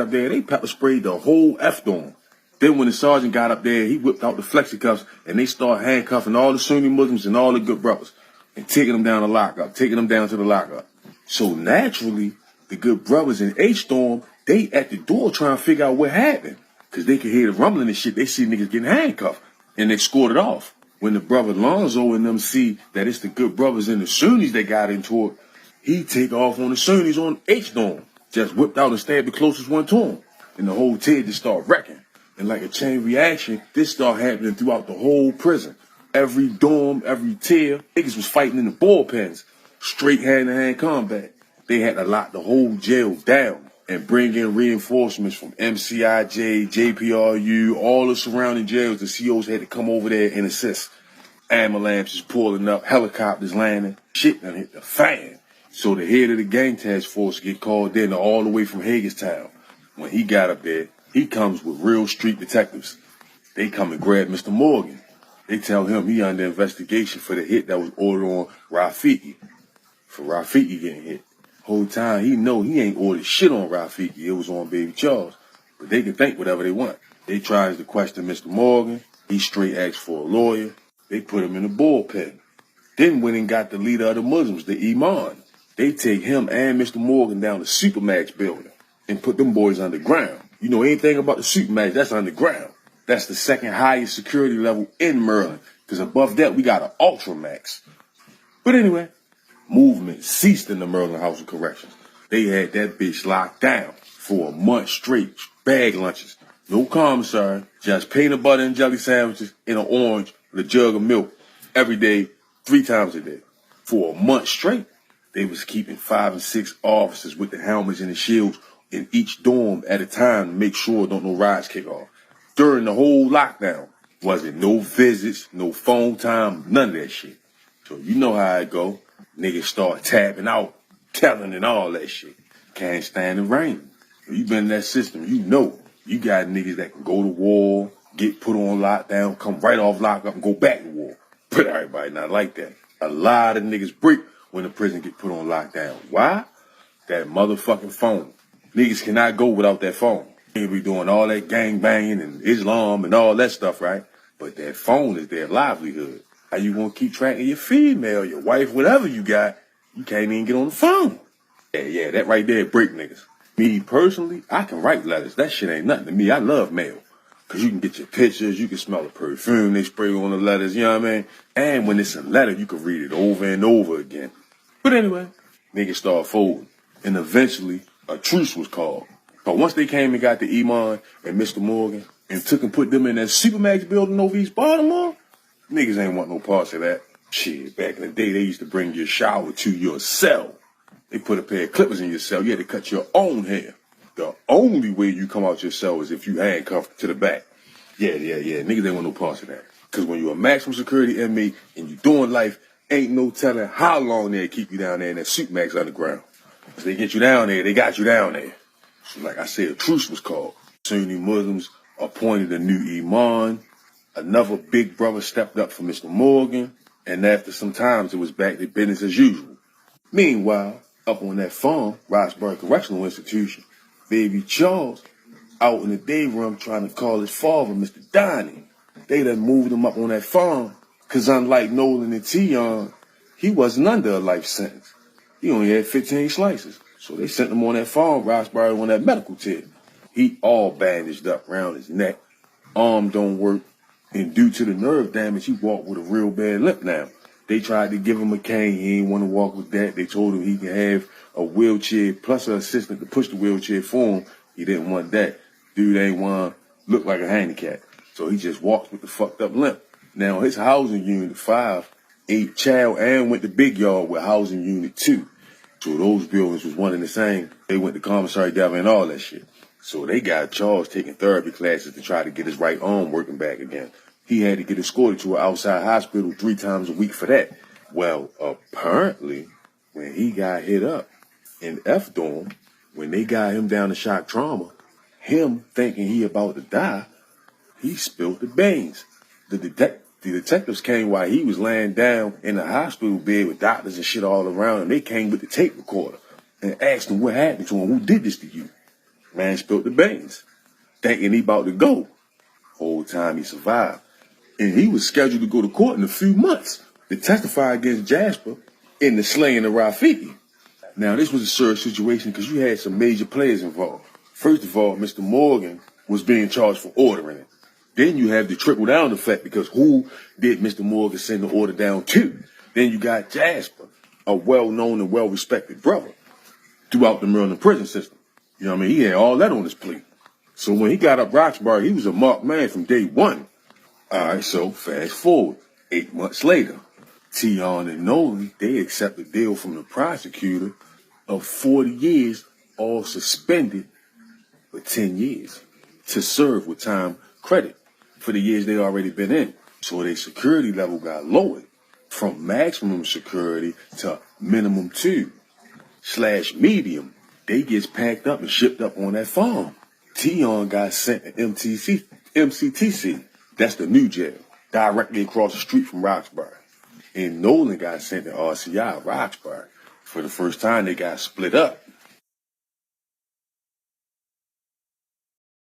up there, they pepper sprayed the whole F dorm. Then when the sergeant got up there, he whipped out the flexi-cuffs and they started handcuffing all the Sunni Muslims and all the good brothers and taking them down to lockup, taking them down to the lockup. So naturally, the good brothers in H-Storm, they at the door trying to figure out what happened. Because they could hear the rumbling and shit. They see niggas getting handcuffed and they scored it off. When the brother Lonzo and them see that it's the good brothers and the Sunnis that got into it, he take off on the Sunnis on H-Dorm. Just whipped out and stabbed the closest one to him. And the whole TED just start wrecking. And like a chain reaction, this started happening throughout the whole prison. Every dorm, every tier, niggas was fighting in the bullpens. Straight hand-to-hand combat. They had to lock the whole jail down and bring in reinforcements from MCIJ, JPRU, all the surrounding jails. The COs had to come over there and assist. Ambulances pulling up, helicopters landing. Shit done hit the fan. So the head of the gang task force get called in all the way from Hagerstown. When he got up there, he comes with real street detectives. They come and grab Mr. Morgan. They tell him he under investigation for the hit that was ordered on Rafiki. For Rafiki getting hit. Whole time he know he ain't ordered shit on Rafiki. It was on Baby Charles. But they can think whatever they want. They tries to question Mr. Morgan. He straight asked for a lawyer. They put him in the bullpen. Then went and got the leader of the Muslims, the Imam. They take him and Mr. Morgan down to Supermax building and put them boys underground. You know anything about the Supermax, that's underground. That's the second highest security level in Maryland. Because above that, we got an Ultramax. But anyway, movement ceased in the Maryland House of Corrections. They had that bitch locked down for a month straight. Bag lunches. No commissary. Just peanut butter and jelly sandwiches and an orange with a jug of milk every day, 3 times a day. For a month straight, they was keeping 5 and 6 officers with the helmets and the shields in each dorm at a time to make sure don't no riots kick off. During the whole lockdown, wasn't no visits, no phone time, none of that shit. So you know how it go. Niggas start tapping out, telling and all that shit. Can't stand the rain. You been in that system, you know. You got niggas that can go to war, get put on lockdown, come right off lockup and go back to war. But everybody not like that. A lot of niggas break when the prison get put on lockdown. Why? That motherfucking phone. Niggas cannot go without that phone. They be doing all that gang banging and Islam and all that stuff, right? But that phone is their livelihood. How you gonna keep track of your female, your wife, whatever you got? You can't even get on the phone. Yeah, that right there break niggas. Me personally, I can write letters. That shit ain't nothing to me. I love mail. Cause you can get your pictures, you can smell the perfume they spray on the letters, you know what I mean? And when it's a letter, you can read it over and over again. But anyway, niggas start folding. And eventually, a truce was called. But once they came and got the Iman and Mr. Morgan and took and put them in that Supermax building over East Baltimore, niggas ain't want no parts of that. Shit, back in the day, they used to bring your shower to your cell. They put a pair of clippers in your cell. You had to cut your own hair. The only way you come out your cell is if you handcuffed to the back. Yeah. Niggas ain't want no parts of that. Because when you're a maximum security inmate and you doing life, ain't no telling how long they'll keep you down there in that Supermax underground. If they get you down there, they got you down there. So like I said, a truce was called. Sunni Muslims appointed a new Imam. Another big brother stepped up for Mr. Morgan. And after some time, it was back to business as usual. Meanwhile, up on that farm, Roxbury Correctional Institution, Baby Charles out in the day room trying to call his father, Mr. Donnie. They done moved him up on that farm. Because unlike Nolan and Tion, he wasn't under a life sentence. He only had 15 slices. So they sent him on that farm, Roxbury, on that medical tip. He all bandaged up around his neck. Arm don't work. And due to the nerve damage, he walked with a real bad limp now. They tried to give him a cane. He didn't want to walk with that. They told him he could have a wheelchair plus an assistant to push the wheelchair for him. He didn't want that. Dude ain't want to look like a handicap. So he just walks with the fucked up limp. Now, his housing unit 5 ate child and went to Big Yard with housing unit 2. So those buildings was one and the same. They went to commissary together and all that shit. So they got charged taking therapy classes to try to get his right arm working back again. He had to get escorted to an outside hospital 3 times a week for that. Well, apparently, when he got hit up in F Dorm, when they got him down to shock trauma, him thinking he about to die, he spilled the beans. The detectives came while he was laying down in the hospital bed with doctors and shit all around him. They came with the tape recorder and asked him what happened to him. Who did this to you? Man spilled the beans, thinking he about to go. Whole time he survived. And he was scheduled to go to court in a few months to testify against Jasper in the slaying of Rafiki. Now, this was a serious situation because you had some major players involved. First of all, Mr. Morgan was being charged for ordering it. Then you have the trickle-down effect because who did Mr. Morgan send the order down to? Then you got Jasper, a well-known and well-respected brother throughout the Maryland prison system. You know what I mean? He had all that on his plate. So when he got up Roxbury, he was a marked man from day one. All right, so fast forward, 8 months later, Tion and Nolan, they accept a deal from the prosecutor of 40 years, all suspended for 10 years to serve with time credit for the years they already been in. So their security level got lowered from maximum security to minimum 2/medium. They gets packed up and shipped up on that farm. Tion got sent to MCTC. That's the new jail, directly across the street from Roxbury. And Nolan got sent to RCI, Roxbury. For the first time, they got split up.